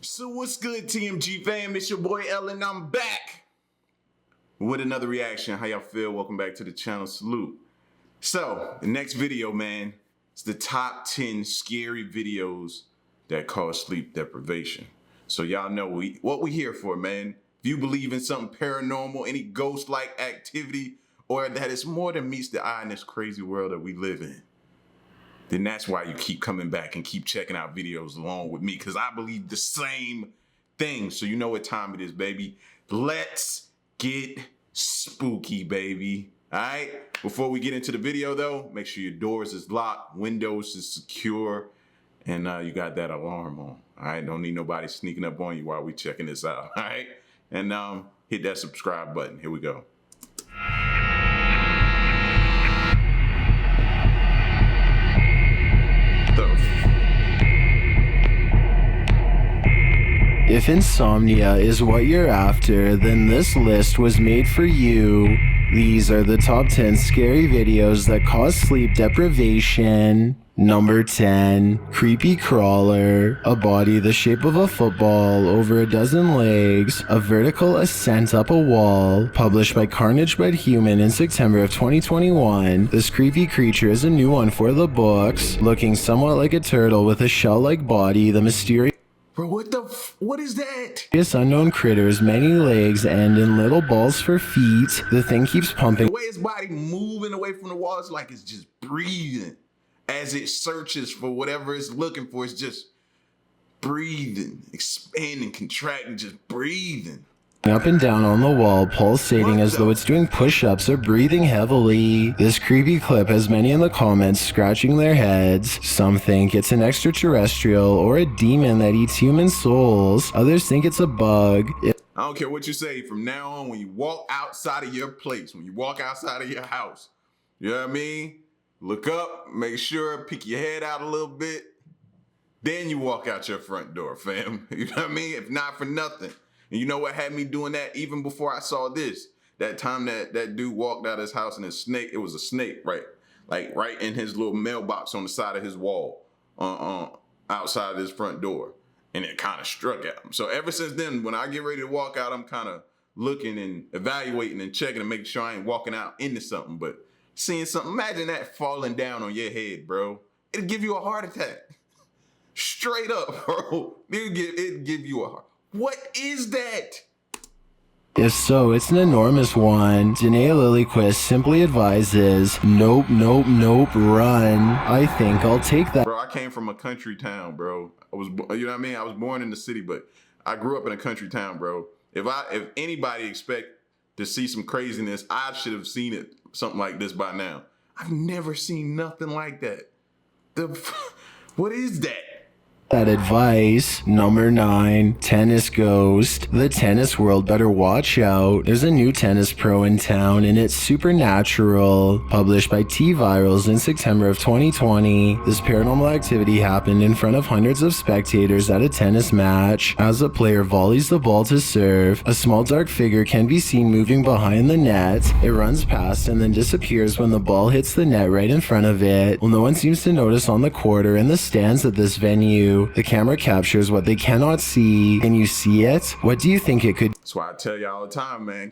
So what's good, TMG fam? It's your boy Ellen. I'm back with another reaction. How y'all feel? Welcome back to the channel. Salute. So the next video, man, is the top 10 scary videos that cause sleep deprivation. So y'all know what we here for, man. If you believe in something paranormal, any ghost-like activity, or that it's more than meets the eye in this crazy world that we live in, then that's why you keep coming back and keep checking out videos along with me, because I believe the same thing. So you know what time it is, baby. Let's get spooky, baby. All right? Before we get into the video, though, make sure your doors is locked, windows is secure, and you got that alarm on. All right? Don't need nobody sneaking up on you while we checking this out. All right? And hit that subscribe button. Here we go. If insomnia is what you're after, then this list was made for you. These are the top 10 scary videos that cause sleep deprivation. Number 10. Creepy Crawler. A body the shape of a football, over a dozen legs, a vertical ascent up a wall. Published by Carnage Bred Human in September of 2021, this creepy creature is a new one for the books. Looking somewhat like a turtle with a shell-like body, the mysterious Bro, what is that? This unknown critter's many legs end in little balls for feet. The thing keeps pumping. The way his body moving away from the wall, it's like it's just breathing. As it searches for whatever it's looking for, it's just breathing, expanding, contracting, just breathing. Up and down on the wall, pulsating as though it's doing push-ups or breathing heavily. This creepy clip has many in the comments scratching their heads. Some think it's an extraterrestrial or a demon that eats human souls. Others think it's a bug. I don't care what you say. From now on, when you walk outside of your place, when you walk outside of your house, you know what I mean? Look up, make sure, peek your head out a little bit. Then you walk out your front door, fam. You know what I mean? If not for nothing. And you know what had me doing that even before I saw this? That time that dude walked out of his house and his snake, it was a snake, right? Like right in his little mailbox on the side of his wall, outside of his front door. And it kind of struck at him. So ever since then, when I get ready to walk out, I'm kind of looking and evaluating and checking and making sure I ain't walking out into something. But seeing something, imagine that falling down on your head, bro. It'll give you a heart attack. Straight up, bro. It'll give you a heart. What is that? If so, it's an enormous one. Janae Lilyquist simply advises, nope, nope, nope, run. I think I'll take that. Bro, I came from a country town, bro. You know what I mean? I was born in the city, but I grew up in a country town, bro. If anybody expect to see some craziness, I should have seen it, something like this by now. I've never seen nothing like that. What is that? That advice. Number 9. Tennis Ghost. The tennis world better watch out. There's a new tennis pro in town and it's supernatural. Published by T-Virals in September of 2020. This paranormal activity happened in front of hundreds of spectators at a tennis match. As a player volleys the ball to serve, a small dark figure can be seen moving behind the net. It runs past and then disappears when the ball hits the net right in front of it. Well, no one seems to notice on the court or in the stands at this venue. The camera captures what they cannot see. Can you see it? What do you think it could? That's why I tell you all the time, man.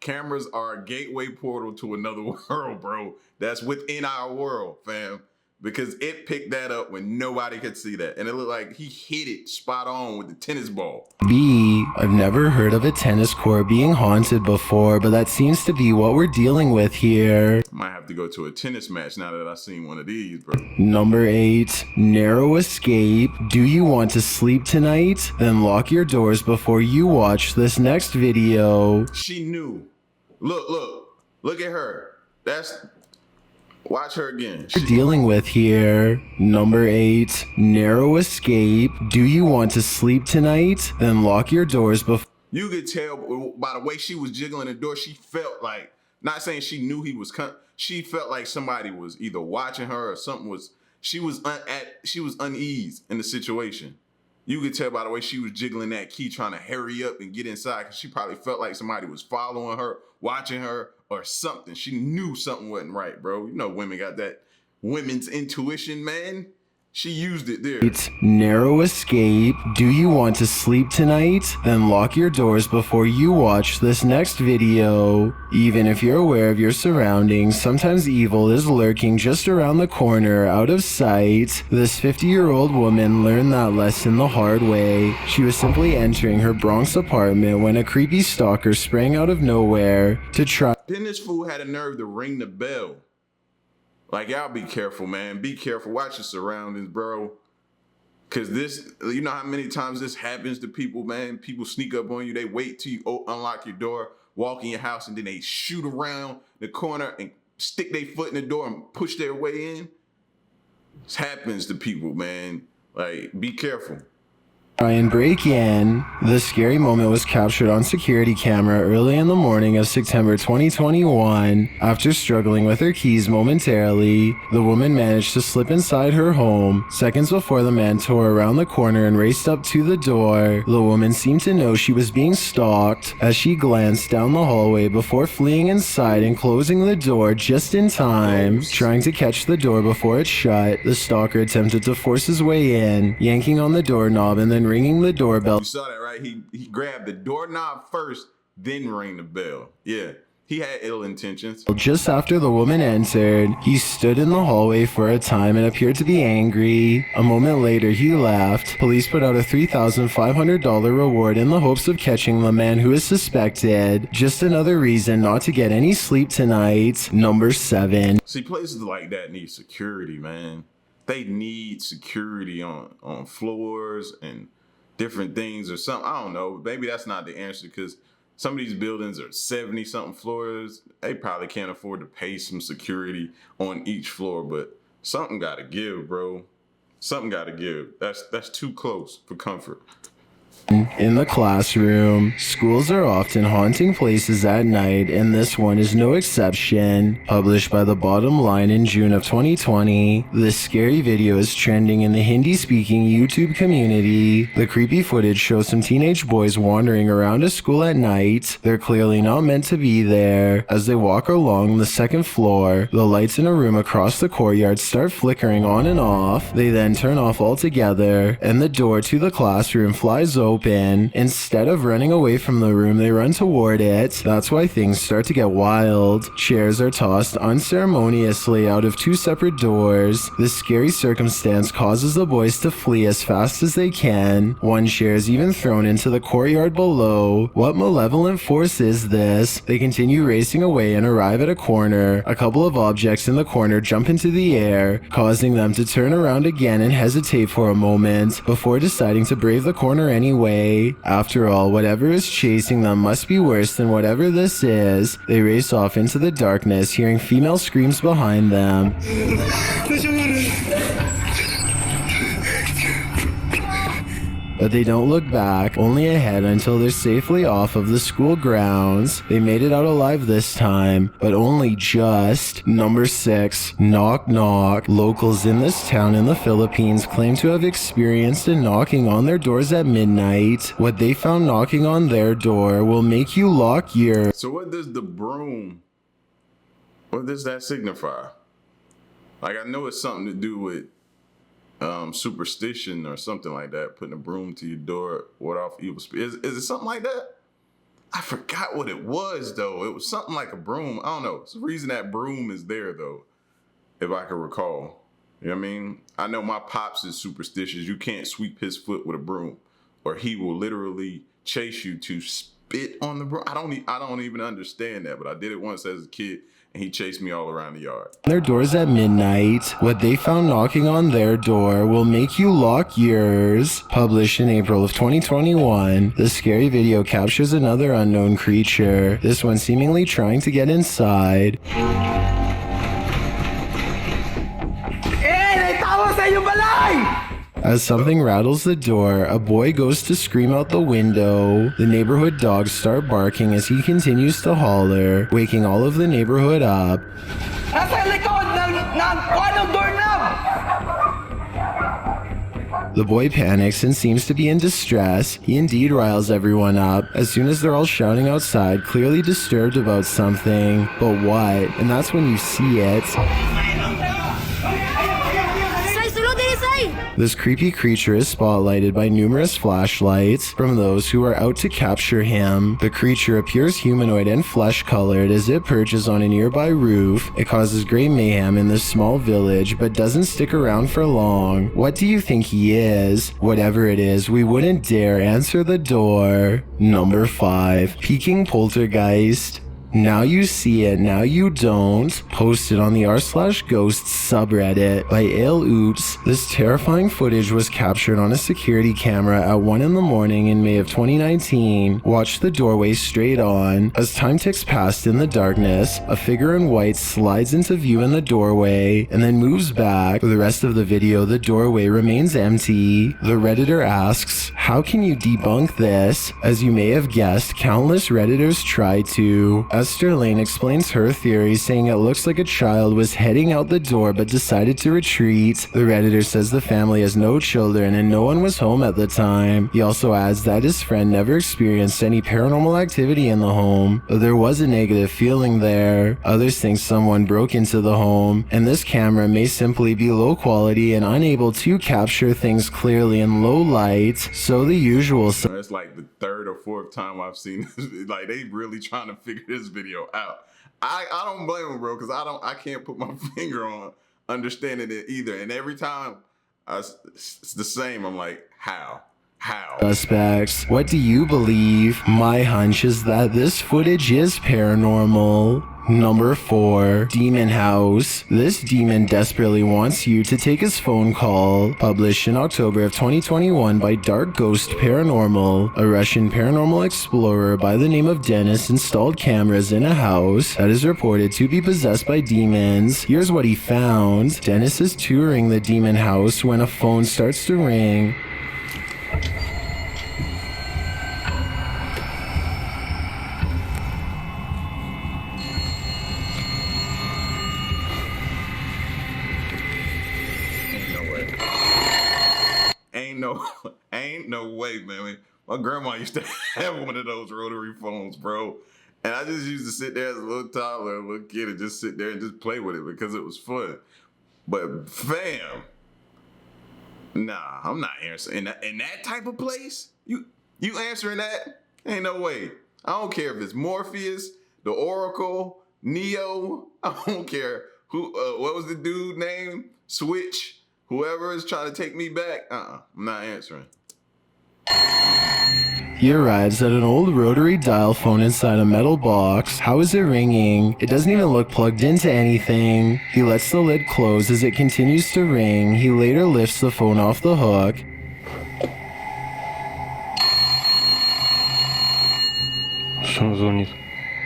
Cameras are a gateway portal to another world, bro. That's within our world, fam. Because it picked that up when nobody could see that. And it looked like he hit it spot on with the tennis ball. B. I've never heard of a tennis court being haunted before, but that seems to be what we're dealing with here. Might have to go to a tennis match now that I've seen one of these, bro. Number 8. Narrow escape. Do you want to sleep tonight? Then lock your doors before you watch this next video. She knew. Look at her. Watch her again. We're dealing with here. Number 8. Narrow escape. Do you want to sleep tonight? Then lock your doors before. You could tell by the way she was jiggling the door, she felt like, not saying she knew he was coming, she felt like somebody was either watching her or something was, she was uneasy in the situation. You could tell by the way she was jiggling that key, trying to hurry up and get inside, because she probably felt like somebody was following her, watching her, or something. She knew something wasn't right, bro. You know women got that women's intuition, man. She used it there. Narrow escape. Do you want to sleep tonight? Then lock your doors before you watch this next video. Even if you're aware of your surroundings, sometimes evil is lurking just around the corner, out of sight. This 50-year-old woman learned that lesson the hard way. She was simply entering her Bronx apartment when a creepy stalker sprang out of nowhere to try. Then this fool had a nerve to ring the bell. Like, y'all be careful, man. Be careful. Watch your surroundings, bro. Because this, you know how many times this happens to people, man? People sneak up on you. They wait till you unlock your door, walk in your house, and then they shoot around the corner and stick their foot in the door and push their way in. This happens to people, man. Like, be careful. Try and break in. The scary moment was captured on security camera early in the morning of September 2021. After struggling with her keys momentarily, the woman managed to slip inside her home. Seconds before the man tore around the corner and raced up to the door, the woman seemed to know she was being stalked as she glanced down the hallway before fleeing inside and closing the door just in time. Trying to catch the door before it shut, the stalker attempted to force his way in, yanking on the doorknob and then ringing the doorbell. You saw that, right? He grabbed the doorknob first, then rang the bell. Yeah, he had ill intentions. Just after the woman entered, he stood in the hallway for a time and appeared to be angry. A moment later, he left. Police put out a $3,500 reward in the hopes of catching the man who is suspected. Just another reason not to get any sleep tonight. Number 7. See, places like that need security, man. They need security on floors and different things or something. I don't know. Maybe that's not the answer because some of these buildings are 70-something floors. They probably can't afford to pay some security on each floor, but something got to give, bro. Something got to give. That's too close for comfort. In the classroom, schools are often haunting places at night, and this one is no exception. Published by The Bottom Line in June of 2020, this scary video is trending in the Hindi-speaking YouTube community. The creepy footage shows some teenage boys wandering around a school at night. They're clearly not meant to be there. As they walk along the second floor, the lights in a room across the courtyard start flickering on and off. They then turn off altogether, and the door to the classroom flies open. Instead of running away from the room, they run toward it. That's why things start to get wild. Chairs are tossed unceremoniously out of 2 separate doors. This scary circumstance causes the boys to flee as fast as they can. One chair is even thrown into the courtyard below. What malevolent force is this? They continue racing away and arrive at a corner. A couple of objects in the corner jump into the air, causing them to turn around again and hesitate for a moment before deciding to brave the corner anyway. After all, whatever is chasing them must be worse than whatever this is. They race off into the darkness, hearing female screams behind them. But they don't look back, only ahead until they're safely off of the school grounds. They made it out alive this time, but only just. Number 6. Knock knock. Locals in this town in the Philippines claim to have experienced a knocking on their doors at midnight. What they found knocking on their door will make you lock your... So what does the broom, what does that signify? Like, I know it's something to do with superstition or something like that, putting a broom to your door, ward off evil spirits. Is it something like that? I forgot what it was though. It was something like a broom. I don't know. It's the reason that broom is there though, if I can recall. You know what I mean? I know my pops is superstitious. You can't sweep his foot with a broom, or he will literally chase you to spit on the broom. I don't even understand that, but I did it once as a kid. And he chased me all around the yard. Their doors at midnight. What they found knocking on their door will make you lock yours. Published in April of 2021, the scary video captures another unknown creature, this one seemingly trying to get inside. As something rattles the door, a boy goes to scream out the window. The neighborhood dogs start barking as he continues to holler, waking all of the neighborhood up. The boy panics and seems to be in distress. He indeed riles everyone up as soon as they're all shouting outside, clearly disturbed about something. But what? And that's when you see it. This creepy creature is spotlighted by numerous flashlights from those who are out to capture him. The creature appears humanoid and flesh-colored as it perches on a nearby roof. It causes great mayhem in this small village, but doesn't stick around for long. What do you think he is? Whatever it is, we wouldn't dare answer the door. Number 5. Peeking poltergeist. Now you see it, now you don't. Posted on the r/ghosts subreddit by Ale Oops. This terrifying footage was captured on a security camera at 1 in the morning in May of 2019. Watch the doorway straight on. As time ticks past in the darkness, a figure in white slides into view in the doorway and then moves back. For the rest of the video, the doorway remains empty. The Redditor asks, how can you debunk this? As you may have guessed, countless Redditors try to. Esther Lane explains her theory, saying it looks like a child was heading out the door but decided to retreat. The Redditor says the family has no children and no one was home at the time. He also adds that his friend never experienced any paranormal activity in the home, but there was a negative feeling there. Others think someone broke into the home, and this camera may simply be low quality and unable to capture things clearly in low light, so the usual. It's like the third or fourth time I've seen this. Like, they really trying to figure this video out. I don't blame them, bro, because I can't put my finger on understanding it either. And every time it's the same. I'm like, how? Suspects. What do you believe? My hunch is that this footage is paranormal. Number 4. Demon House. This demon desperately wants you to take his phone call. Published in October of 2021 by Dark Ghost Paranormal. A Russian paranormal explorer by the name of Dennis installed cameras in a house that is reported to be possessed by demons. Here's what he found. Dennis is touring the demon house when a phone starts to ring. Ain't no way, man. My grandma used to have one of those rotary phones, bro. And I just used to sit there as a little toddler, a little kid, and just sit there and just play with it because it was fun. But fam, nah, I'm not answering in that type of place. You answering that? Ain't no way. I don't care if it's Morpheus, the Oracle, Neo. I don't care who. What was the dude name? Switch. Whoever is trying to take me back, I'm not answering. He arrives at an old rotary dial phone inside a metal box. How is it ringing? It doesn't even look plugged into anything. He lets the lid close as it continues to ring. He later lifts the phone off the hook.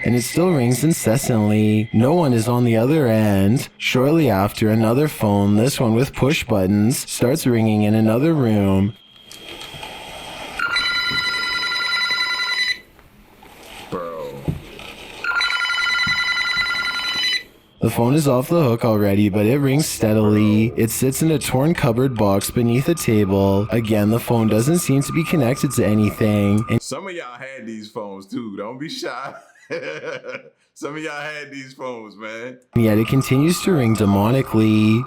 And it still rings incessantly. No one is on the other end. Shortly after, another phone, this one with push buttons, starts ringing in another room. Bro. The phone is off the hook already, but it rings steadily. It sits in a torn cupboard box beneath a table. Again, the phone doesn't seem to be connected to anything. And some of y'all had these phones too. Don't be shy. Some of y'all had these phones, man. Yet it continues to ring demonically.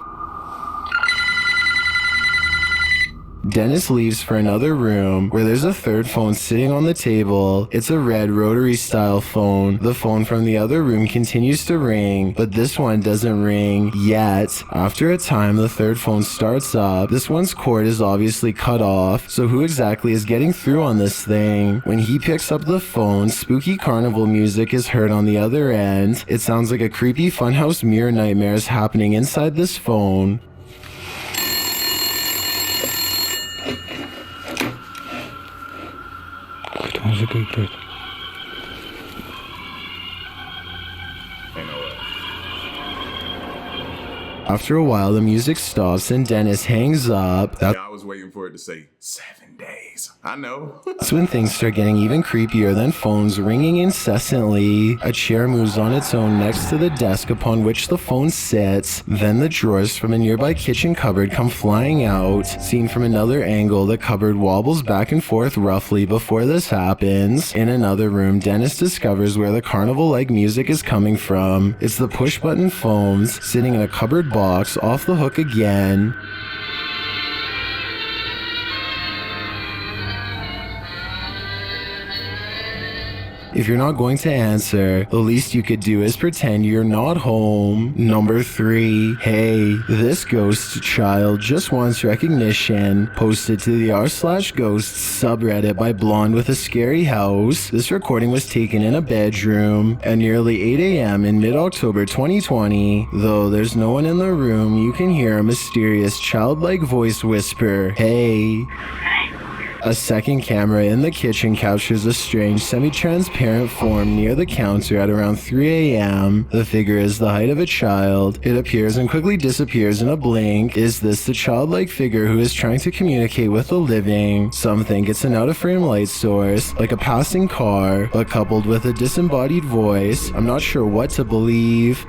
Dennis leaves for another room where there's a third phone sitting on the table. It's a red rotary style phone. The phone from the other room continues to ring, but this one doesn't ring yet. After a time, the third phone starts up. This one's cord is obviously cut off, so who exactly is getting through on this thing? When he picks up the phone, spooky carnival music is heard on the other end. It sounds like a creepy funhouse mirror nightmare is happening inside this phone. After a while, the music stops and Dennis hangs up. I was waiting for it to say 7 days. I know. That's when things start getting even creepier than phones ringing incessantly. A chair moves on its own next to the desk upon which the phone sits. Then the drawers from a nearby kitchen cupboard come flying out. Seen from another angle, the cupboard wobbles back and forth roughly before this happens. In another room, Dennis discovers where the carnival-like music is coming from. It's the push-button phones sitting in a cupboard box off the hook again. If you're not going to answer, the least you could do is pretend you're not home. Number 3. Hey, this ghost child just wants recognition. Posted to the r/ghosts subreddit by Blonde with a Scary House. This recording was taken in a bedroom at nearly 8 a.m. in mid-October 2020. Though there's no one in the room, you can hear a mysterious childlike voice whisper, "Hey." A second camera in the kitchen captures a strange semi-transparent form near the counter at around 3 a.m. The figure is the height of a child. It appears and quickly disappears in a blink. Is this the childlike figure who is trying to communicate with the living? Some think it's an out-of-frame light source, like a passing car, but coupled with a disembodied voice. I'm not sure what to believe.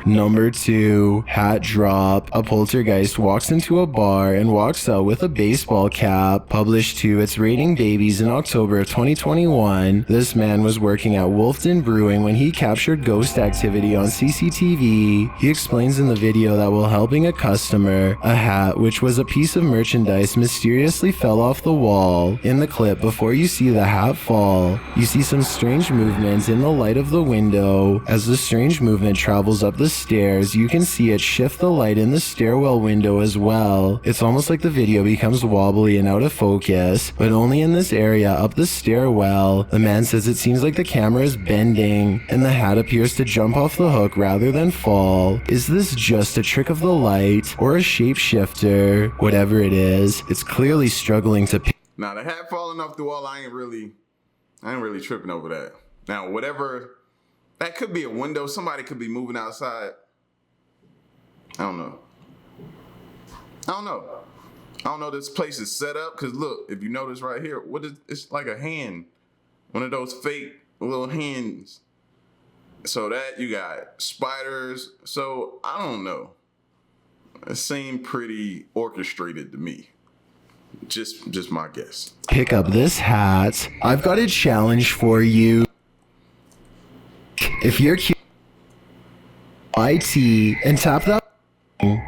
Number 2. Hat drop. A poltergeist walks into a bar and walks out with a baseball cap. Published to its rating babies in October of 2021. This man was working at Wolfden Brewing when he captured ghost activity on CCTV. He explains in the video that while helping a customer, a hat, which was a piece of merchandise, mysteriously fell off the wall. In the clip, before you see the hat fall, you see some strange movement in the light of the window. As the strange movement travels up the stairs, you can see it shift the light in the stairwell window as well. It's almost like the video becomes wobbly and out of focus, but only in this area up the stairwell. The man says it seems like the camera is bending, and the hat appears to jump off the hook rather than fall. Is this just a trick of the light, or a shapeshifter? Whatever it is, it's clearly struggling to Now the hat falling off the wall, I ain't really tripping over that. Now whatever, that could be a window. Somebody could be moving outside. I don't know. This place is set up, because look, if you notice right here, it's like a hand. One of those fake little hands. So that you got spiders. So I don't know. It seemed pretty orchestrated to me. Just my guess. pick up this hat. I've got a challenge for you. If you're cute, IT and tap that.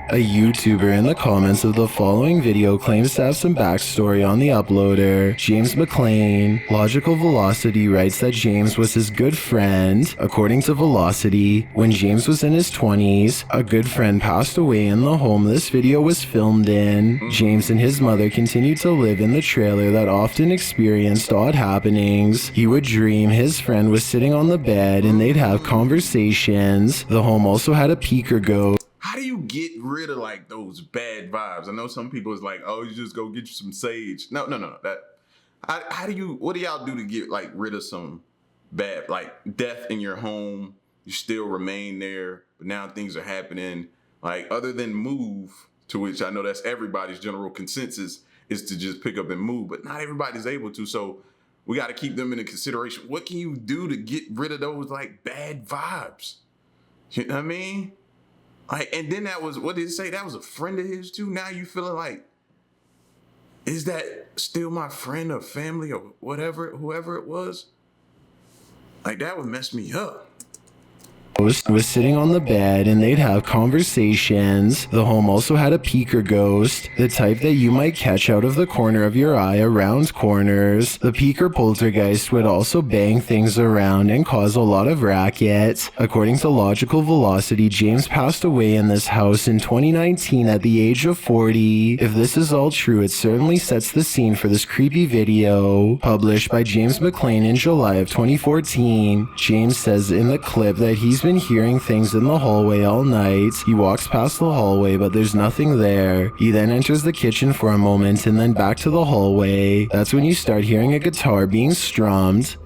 A YouTuber in the comments of the following video claims to have some backstory on the uploader. James McLean. Logical Velocity writes that James was his good friend. According to Velocity, when James was in his 20s, a good friend passed away in the home this video was filmed in. James and his mother continued to live in the trailer that often experienced odd happenings. He would dream his friend was sitting on the bed and they'd have conversations. The home also had a peeker ghost. How do you get rid of like those bad vibes? I know some people is like, oh, you just go get you some sage. No. What do y'all do to get like rid of some bad, like death in your home? You still remain there, but now things are happening. Like other than move, to which I know that's everybody's general consensus is to just pick up and move, but not everybody's able to. So we got to keep them into consideration. What can you do to get rid of those like bad vibes? You know what I mean? Like, and then that was, what did it say? That was a friend of his too. Now you feeling like, is that still my friend or family or whatever, whoever it was? Like that would mess me up. Was sitting on the bed and they'd have conversations. The home also had a peeker ghost, the type that you might catch out of the corner of your eye around corners. The peeker poltergeist would also bang things around and cause a lot of racket. According to Logical Velocity, James passed away in this house in 2019 at the age of 40. If this is all true, it certainly sets the scene for this creepy video. Published by James McLean in July of 2014. James says in the clip that he's been hearing things in the hallway all night. He walks past the hallway, but there's nothing there. He then enters the kitchen for a moment and then back to the hallway. That's when you start hearing a guitar being strummed.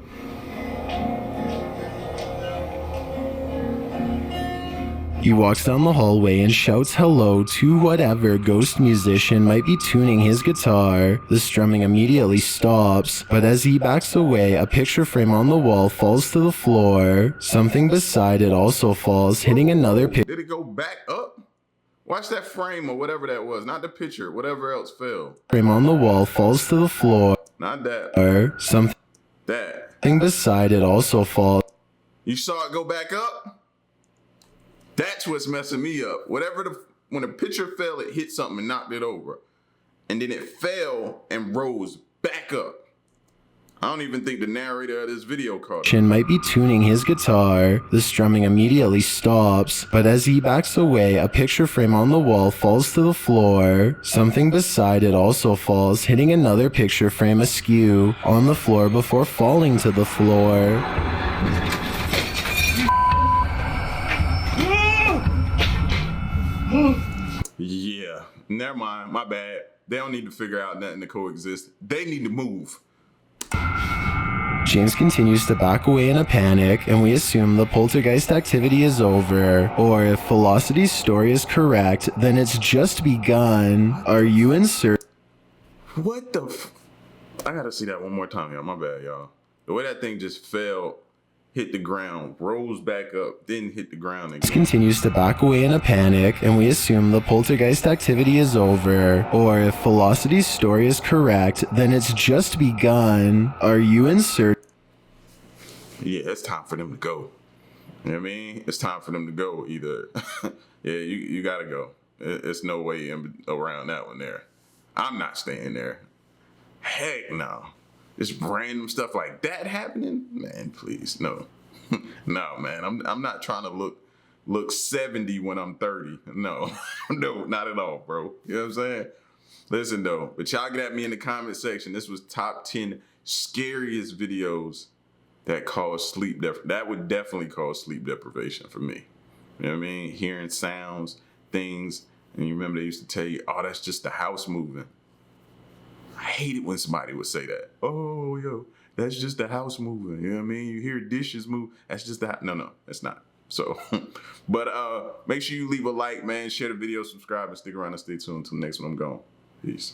He walks down the hallway and shouts hello to whatever ghost musician might be tuning his guitar. The strumming immediately stops, but as he backs away, a picture frame on the wall falls to the floor. Something beside it also falls, hitting another picture. Did it go back up? Watch that frame or whatever that was, not the picture, whatever else fell. Frame on the wall falls to the floor. Not that. Something beside it also falls. You saw it go back up? That's what's messing me up. When a picture fell, it hit something and knocked it over. And then it fell and rose back up. I don't even think the narrator of this video caught it. Shin might be tuning his guitar. The strumming immediately stops, but as he backs away, a picture frame on the wall falls to the floor. Something beside it also falls, hitting another picture frame askew on the floor before falling to the floor. Yeah, never mind, my bad. They don't need to figure out nothing to coexist. They need to move. James continues to back away in a panic, and we assume the poltergeist activity is over. Or if Velocity's story is correct, then it's just begun. Are you in search? What the I gotta see that one more time, y'all. My bad, y'all. The way that thing just fell, hit the ground, rose back up, then hit the ground again. Continues to back away in a panic, and we assume the poltergeist activity is over. Or if Velocity's story is correct, then it's just begun. Are you in search? Yeah, it's time for them to go. You know what I mean? It's time for them to go either. Yeah, you gotta go. It's no way around that one there. I'm not staying there. Heck no. Just random stuff like that happening? Man, please, no. No, man, I'm not trying to look 70 when I'm 30. No, no, not at all, bro. You know what I'm saying? Listen, though, but y'all get at me in the comment section. This was top 10 scariest videos that cause sleep deprivation. That would definitely cause sleep deprivation for me. You know what I mean? Hearing sounds, things, and you remember they used to tell you, oh, that's just the house moving. I hate it when somebody would say that. Oh, yo, that's just the house moving. You know what I mean? You hear dishes move. That's just the no, it's not. So, but make sure you leave a like, man. Share the video, subscribe, and stick around and stay tuned until the next one. I'm gone. Peace.